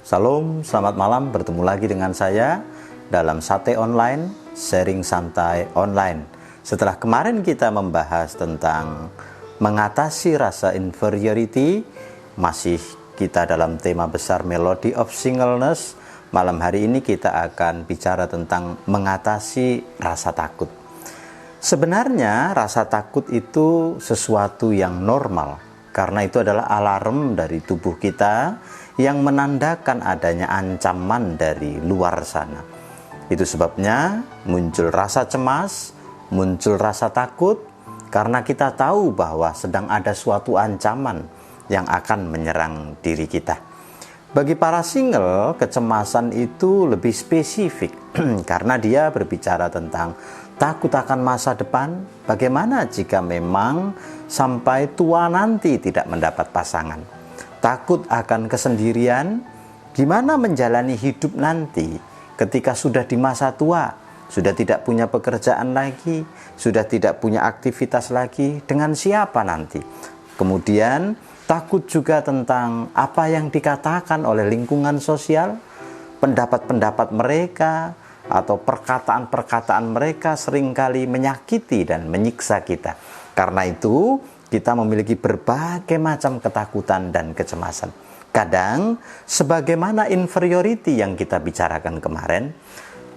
Salam, selamat malam. Bertemu lagi dengan saya dalam Sate Online, sharing santai online. Setelah kemarin kita membahas tentang mengatasi rasa inferiority, masih kita dalam tema besar Melody of Singleness. Malam hari ini kita akan bicara tentang mengatasi rasa takut. Sebenarnya rasa takut itu sesuatu yang normal, karena itu adalah alarm dari tubuh kita yang menandakan adanya ancaman dari luar sana. Itu sebabnya muncul rasa cemas, muncul rasa takut, karena kita tahu bahwa sedang ada suatu ancaman yang akan menyerang diri kita. Bagi para single, kecemasan itu lebih spesifik karena dia berbicara tentang takut akan masa depan. Bagaimana jika memang sampai tua nanti tidak mendapat pasangan? Takut akan kesendirian, gimana menjalani hidup nanti ketika sudah di masa tua, sudah tidak punya pekerjaan lagi, sudah tidak punya aktivitas lagi, dengan siapa nanti? Kemudian takut juga tentang apa yang dikatakan oleh lingkungan sosial, pendapat-pendapat mereka, atau perkataan-perkataan mereka seringkali menyakiti dan menyiksa kita. Karena itu, kita memiliki berbagai macam ketakutan dan kecemasan. Kadang, sebagaimana inferiority yang kita bicarakan kemarin,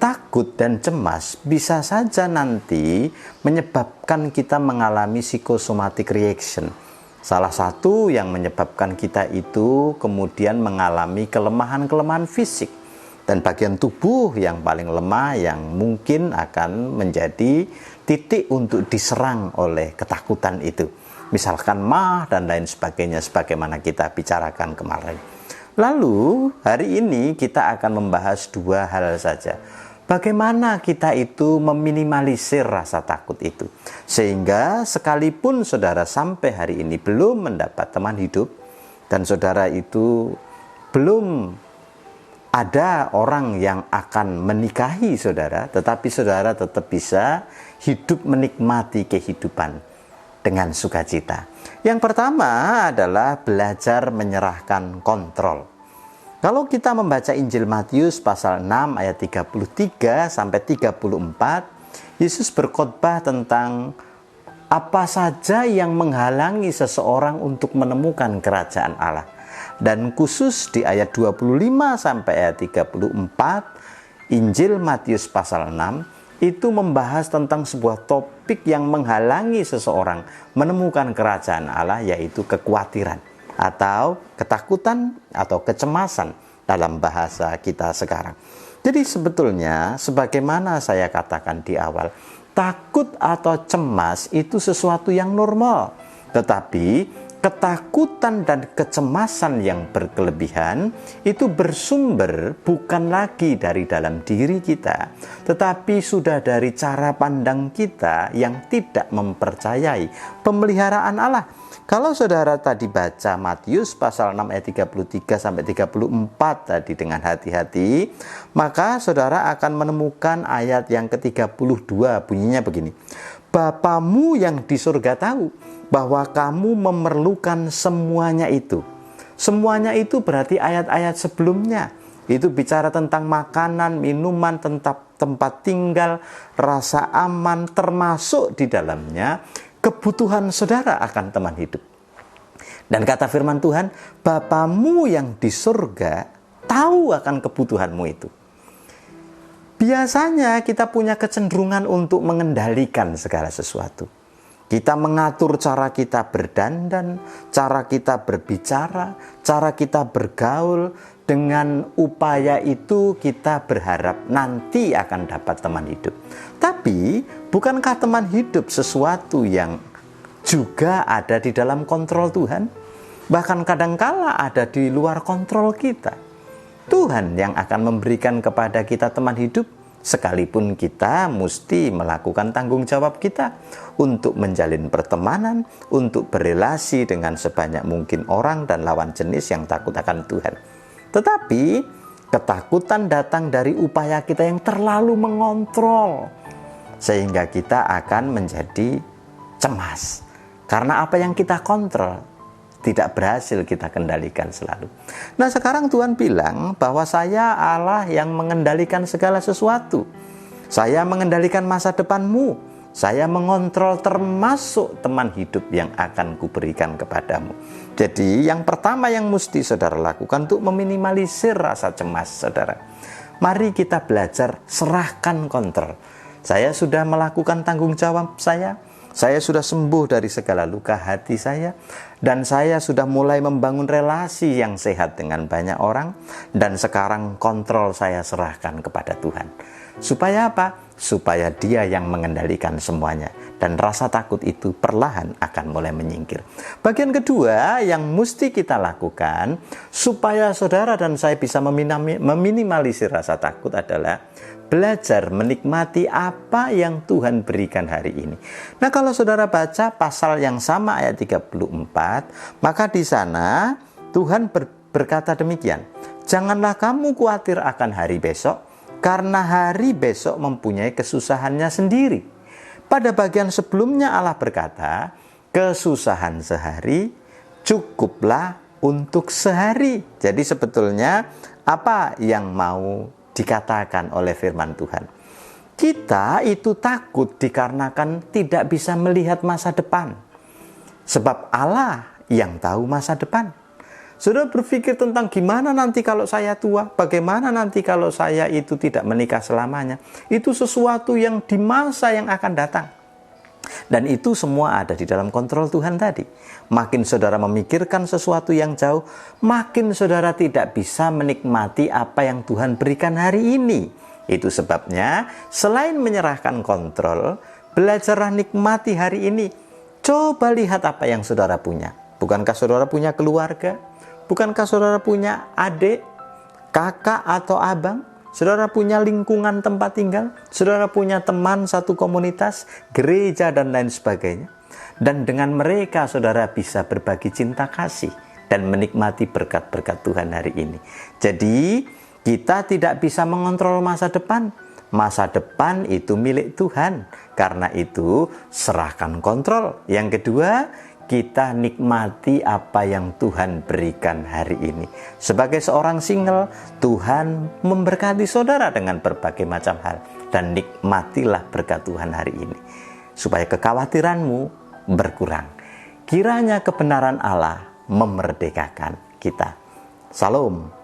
takut dan cemas bisa saja nanti menyebabkan kita mengalami psychosomatic reaction. Salah satu yang menyebabkan kita itu kemudian mengalami kelemahan-kelemahan fisik. Dan bagian tubuh yang paling lemah yang mungkin akan menjadi titik untuk diserang oleh ketakutan itu. Misalkan mah dan lain sebagainya sebagaimana kita bicarakan kemarin. Lalu hari ini kita akan membahas dua hal saja. Bagaimana kita itu meminimalisir rasa takut itu. Sehingga sekalipun saudara sampai hari ini belum mendapat teman hidup dan saudara itu belum ada orang yang akan menikahi saudara, tetapi saudara tetap bisa hidup menikmati kehidupan dengan sukacita. Yang pertama adalah belajar menyerahkan kontrol. Kalau kita membaca Injil Matius pasal 6 ayat 33 sampai 34, Yesus berkhotbah tentang apa saja yang menghalangi seseorang untuk menemukan kerajaan Allah. Dan khusus di ayat 25 sampai ayat 34, Injil Matius pasal 6 itu membahas tentang sebuah topik yang menghalangi seseorang menemukan kerajaan Allah, yaitu kekhawatiran atau ketakutan atau kecemasan dalam bahasa kita sekarang. Jadi sebetulnya sebagaimana saya katakan di awal, takut atau cemas itu sesuatu yang normal. Tetapi ketakutan dan kecemasan yang berkelebihan itu bersumber bukan lagi dari dalam diri kita, tetapi sudah dari cara pandang kita yang tidak mempercayai pemeliharaan Allah. Kalau saudara tadi baca Matius pasal 6 ayat 33 sampai 34 tadi dengan hati-hati, maka saudara akan menemukan ayat yang ke-32, bunyinya begini. Bapamu yang di surga tahu bahwa kamu memerlukan semuanya itu. Semuanya itu berarti ayat-ayat sebelumnya. Itu bicara tentang makanan, minuman, tempat tinggal, rasa aman, termasuk di dalamnya kebutuhan saudara akan teman hidup. Dan kata firman Tuhan, Bapamu yang di surga tahu akan kebutuhanmu itu. Biasanya kita punya kecenderungan untuk mengendalikan segala sesuatu. Kita mengatur cara kita berdandan, cara kita berbicara, cara kita bergaul. Dengan upaya itu kita berharap nanti akan dapat teman hidup. Tapi bukankah teman hidup sesuatu yang juga ada di dalam kontrol Tuhan? Bahkan kadangkala ada di luar kontrol kita. Tuhan yang akan memberikan kepada kita teman hidup, sekalipun kita mesti melakukan tanggung jawab kita untuk menjalin pertemanan, untuk berelasi dengan sebanyak mungkin orang dan lawan jenis yang takut akan Tuhan. Tetapi ketakutan datang dari upaya kita yang terlalu mengontrol, sehingga kita akan menjadi cemas. Karena apa yang kita kontrol tidak berhasil kita kendalikan selalu. Nah, sekarang Tuhan bilang bahwa saya Allah yang mengendalikan segala sesuatu. Saya mengendalikan masa depanmu. Saya mengontrol termasuk teman hidup yang akan kuberikan kepadamu. Jadi yang pertama yang mesti saudara lakukan untuk meminimalisir rasa cemas saudara. Mari kita belajar serahkan kontrol. Saya sudah melakukan tanggung jawab saya sudah sembuh dari segala luka hati saya, dan saya sudah mulai membangun relasi yang sehat dengan banyak orang, dan sekarang kontrol saya serahkan kepada Tuhan. Supaya apa? Supaya Dia yang mengendalikan semuanya, dan rasa takut itu perlahan akan mulai menyingkir. Bagian kedua yang mesti kita lakukan supaya saudara dan saya bisa meminimalisir rasa takut adalah belajar menikmati apa yang Tuhan berikan hari ini. Nah, kalau saudara baca pasal yang sama ayat 34, maka di sana Tuhan berkata demikian, "Janganlah kamu khawatir akan hari besok, karena hari besok mempunyai kesusahannya sendiri." Pada bagian sebelumnya Allah berkata, "Kesusahan sehari cukuplah untuk sehari." Jadi sebetulnya apa yang mau dikatakan oleh firman Tuhan? Kita itu takut dikarenakan tidak bisa melihat masa depan. Sebab Allah yang tahu masa depan. Saudara berpikir tentang gimana nanti kalau saya tua, bagaimana nanti kalau saya itu tidak menikah selamanya. Itu sesuatu yang di masa yang akan datang. Dan itu semua ada di dalam kontrol Tuhan tadi. Makin saudara memikirkan sesuatu yang jauh, makin saudara tidak bisa menikmati apa yang Tuhan berikan hari ini. Itu sebabnya selain menyerahkan kontrol, belajarlah nikmati hari ini. Coba lihat apa yang saudara punya. Bukankah saudara punya keluarga? Bukankah saudara punya adik, kakak atau abang? Saudara punya lingkungan tempat tinggal, saudara punya teman satu komunitas, gereja dan lain sebagainya. Dan dengan mereka saudara bisa berbagi cinta kasih dan menikmati berkat-berkat Tuhan hari ini. Jadi kita tidak bisa mengontrol masa depan. Masa depan itu milik Tuhan. Karena itu serahkan kontrol. Yang kedua, kita nikmati apa yang Tuhan berikan hari ini. Sebagai seorang single, Tuhan memberkati saudara dengan berbagai macam hal. Dan nikmatilah berkat Tuhan hari ini. Supaya kekhawatiranmu berkurang. Kiranya kebenaran Allah memerdekakan kita. Salam.